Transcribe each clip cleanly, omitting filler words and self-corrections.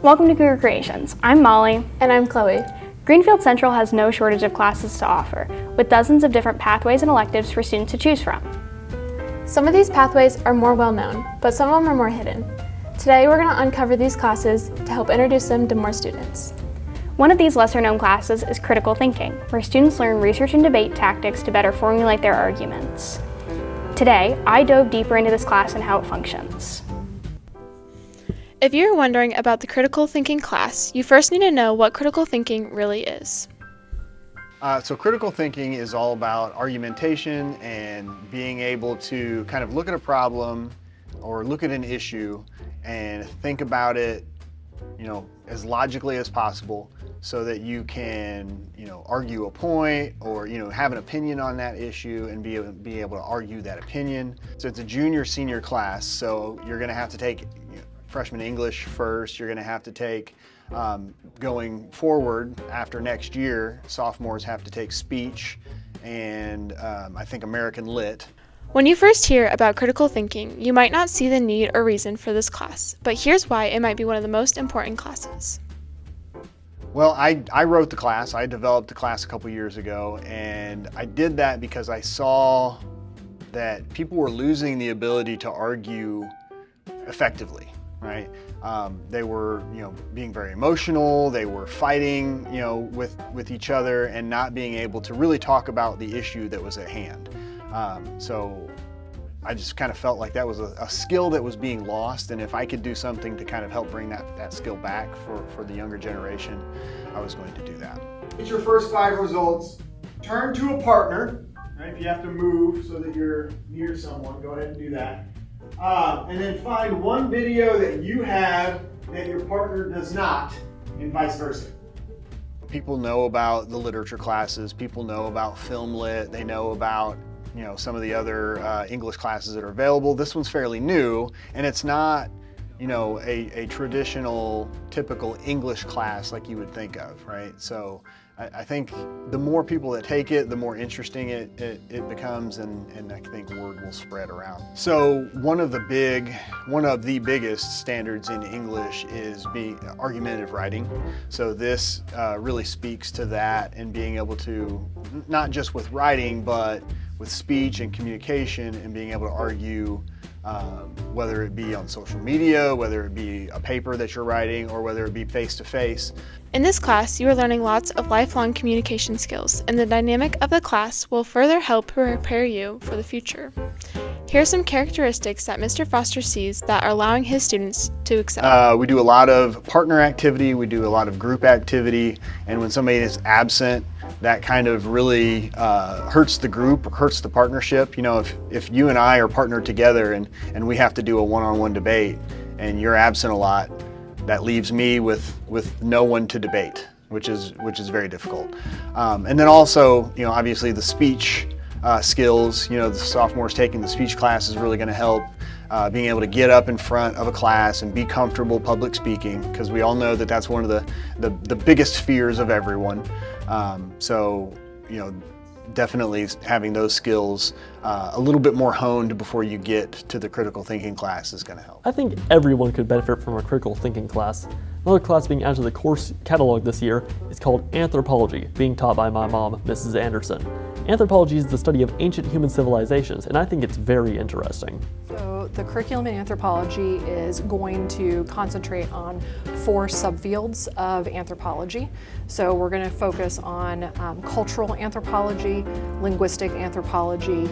Welcome to Cougar Creations. I'm Molly. And I'm Chloe. Greenfield Central has no shortage of classes to offer, with dozens of different pathways and electives for students to choose from. Some of these pathways are more well-known, but some of them are more hidden. Today we're going to uncover these classes to help introduce them to more students. One of these lesser-known classes is critical thinking, where students learn research and debate tactics to better formulate their arguments. Today, I dove deeper into this class and how it functions. If you're wondering about the critical thinking class, you first need to know what critical thinking really is. So critical thinking is all about argumentation and being able to kind of look at a problem or look at an issue and think about it, as logically as possible so that you can, argue a point or, have an opinion on that issue and be able to argue that opinion. So it's a junior senior class, so you're going to have to take freshman English first. You're going to have to take, going forward after next year, sophomores have to take speech and I think American Lit. When you first hear about critical thinking, you might not see the need or reason for this class, but here's why it might be one of the most important classes. Well, I wrote the class. I developed the class a couple years ago, and I did that because I saw that people were losing the ability to argue effectively. Right? They were, being very emotional. They were fighting, with each other and not being able to really talk about the issue that was at hand. So I just kind of felt like that was a skill that was being lost, and if I could do something to kind of help bring that skill back for the younger generation, I was going to do that. Get your first 5 results. Turn to a partner. Right? If you have to move so that you're near someone, go ahead and do that. And then find one video that you have that your partner does not, and vice versa. People know about the literature classes, people know about film lit, they know about some of the other English classes that are available. This one's fairly new, and it's not a traditional, typical English class like you would think of, right? So I think the more people that take it, the more interesting it becomes, and I think word will spread around. So one of the biggest standards in English is being argumentative writing. So this really speaks to that, and being able to, not just with writing, but with speech and communication, and being able to argue whether it be on social media, whether it be a paper that you're writing, or whether it be face-to-face. In this class, you are learning lots of lifelong communication skills, and the dynamic of the class will further help prepare you for the future. Here are some characteristics that Mr. Foster sees that are allowing his students to excel. We do a lot of partner activity, we do a lot of group activity, and when somebody is absent, that kind of really hurts the group, hurts the partnership. If you and I are partnered together and we have to do a one-on-one debate and you're absent a lot, that leaves me with no one to debate, which is very difficult. And then also, obviously the speech skills, the sophomores taking the speech class is really going to help. Being able to get up in front of a class and be comfortable public speaking, because we all know that that's one of the biggest fears of everyone. So definitely having those skills a little bit more honed before you get to the critical thinking class is going to help. I think everyone could benefit from a critical thinking class. Another class being added to the course catalog this year is called Anthropology, being taught by my mom, Mrs. Anderson. Anthropology is the study of ancient human civilizations, and I think it's very interesting. So the curriculum in anthropology is going to concentrate on 4 subfields of anthropology. So we're going to focus on cultural anthropology, linguistic anthropology,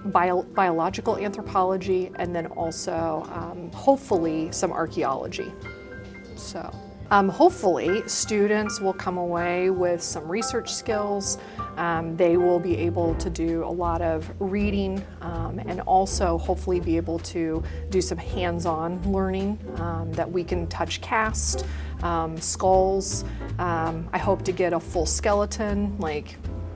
biological anthropology, and then also hopefully some archaeology. So hopefully students will come away with some research skills. They will be able to do a lot of reading and also hopefully be able to do some hands-on learning that we can touch cast, skulls. I hope to get a full skeleton.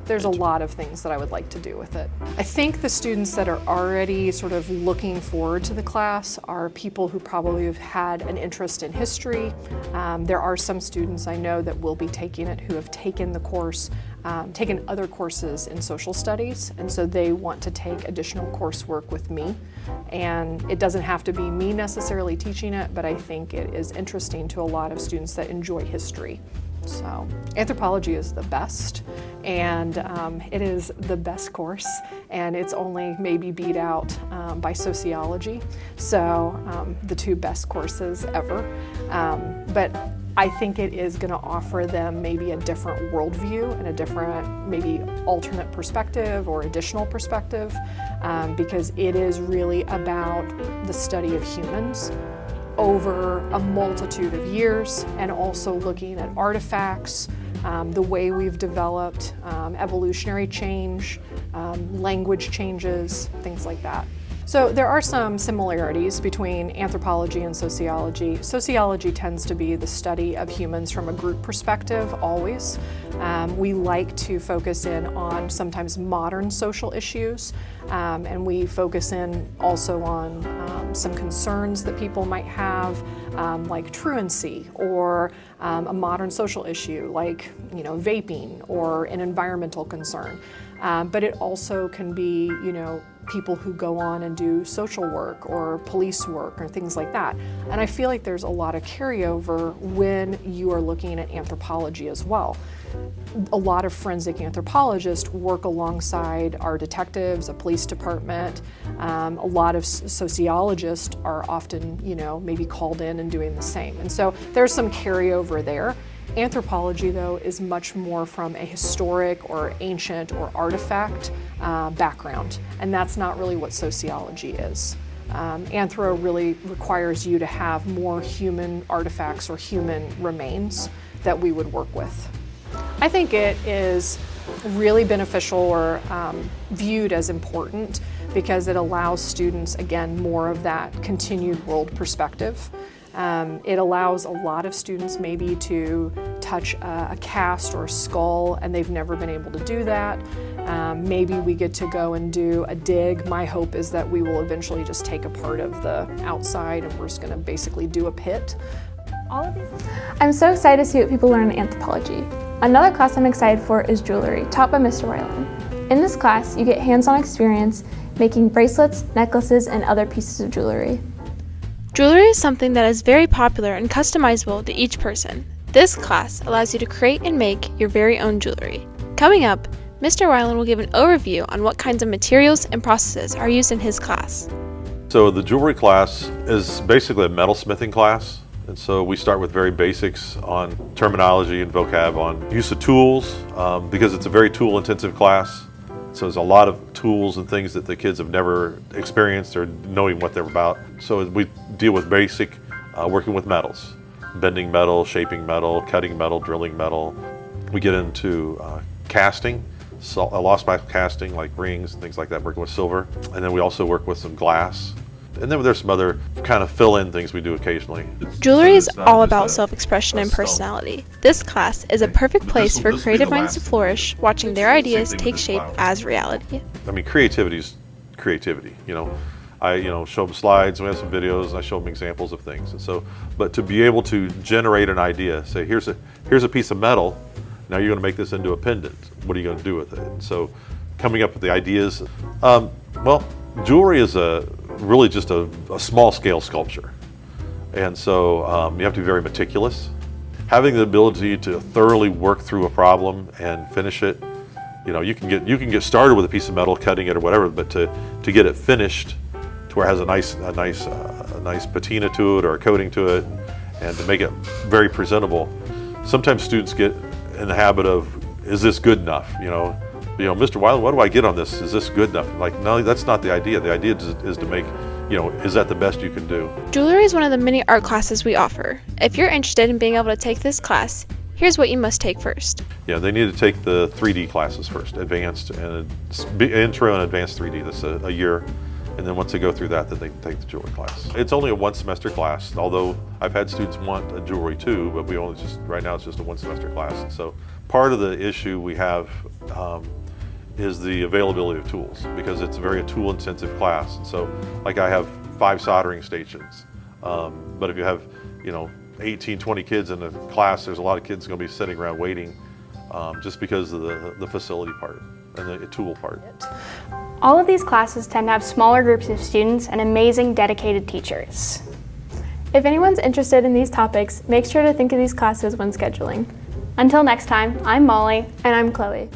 There's a lot of things that I would like to do with it. I think the students that are already sort of looking forward to the class are people who probably have had an interest in history. There are some students I know that will be taking it who have taken the course, taken other courses in social studies, and so they want to take additional coursework with me. And it doesn't have to be me necessarily teaching it, but I think it is interesting to a lot of students that enjoy history. So anthropology is the best, and it is the best course, and it's only maybe beat out by sociology. So the 2 best courses ever. But I think it is going to offer them maybe a different worldview and a different maybe alternate perspective or additional perspective, because it is really about the study of humans over a multitude of years, and also looking at artifacts, the way we've developed, evolutionary change, language changes, things like that. So there are some similarities between anthropology and sociology. Sociology tends to be the study of humans from a group perspective, always. We like to focus in on sometimes modern social issues, and we focus in also on some concerns that people might have, like truancy, or a modern social issue like vaping, or an environmental concern. But it also can be people who go on and do social work or police work or things like that. And I feel like there's a lot of carryover when you are looking at anthropology as well. A lot of forensic anthropologists work alongside our detectives, a police department. A lot of sociologists are often, maybe called in and doing the same. And so there's some carryover there. Anthropology, though, is much more from a historic or ancient or artifact background, and that's not really what sociology is. Anthro really requires you to have more human artifacts or human remains that we would work with. I think it is really beneficial or viewed as important because it allows students, again, more of that continued world perspective. It allows a lot of students maybe to touch a cast or a skull, and they've never been able to do that. Maybe we get to go and do a dig. My hope is that we will eventually just take a part of the outside and we're just going to basically do a pit. All of these. I'm so excited to see what people learn in anthropology. Another class I'm excited for is jewelry, taught by Mr. Weiland. In this class, you get hands-on experience making bracelets, necklaces, and other pieces of jewelry. Jewelry is something that is very popular and customizable to each person. This class allows you to create and make your very own jewelry. Coming up, Mr. Weiland will give an overview on what kinds of materials and processes are used in his class. So the jewelry class is basically a metalsmithing class. And so we start with very basics on terminology and vocab on use of tools, because it's a very tool-intensive class. So there's a lot of tools and things that the kids have never experienced or knowing what they're about. So we deal with basic working with metals, bending metal, shaping metal, cutting metal, drilling metal. We get into casting, lost pipe casting like rings and things like that, working with silver. And then we also work with some glass. And then there's some other kind of fill-in things we do occasionally. Jewelry is all about self-expression and personality. This class is a perfect place for creative minds to flourish, watching their ideas take shape as reality. I mean, creativity is creativity. I show them slides, we have some videos, and I show them examples of things. And so, but to be able to generate an idea, say here's a piece of metal, now you're going to make this into a pendant. What are you going to do with it? And so, coming up with the ideas. Well, jewelry is really just a small-scale sculpture, and so you have to be very meticulous. Having the ability to thoroughly work through a problem and finish it You know, you can get started with a piece of metal, cutting it or whatever, but to get it finished to where it has a nice patina to it or a coating to it, and to make it very presentable. Sometimes students get in the habit of, is this good enough? You know, Mr. Weiland, what do I get on this? Is this good enough? Like, no, that's not the idea. The idea is to make, is that the best you can do? Jewelry is one of the many art classes we offer. If you're interested in being able to take this class, here's what you must take first. Yeah, they need to take the 3D classes first, advanced and intro and advanced 3D. That's a year. And then once they go through that, then they can take the jewelry class. It's only a 1 semester class, although I've had students want a jewelry too, but right now it's just a 1 semester class. And so part of the issue we have is the availability of tools, because it's a very tool intensive class. And so like I have 5 soldering stations, but if you have 18, 20 kids in a class, there's a lot of kids going to be sitting around waiting just because of the facility part and the tool part. All of these classes tend to have smaller groups of students and amazing dedicated teachers. If anyone's interested in these topics, make sure to think of these classes when scheduling. Until next time, I'm Molly. And I'm Chloe.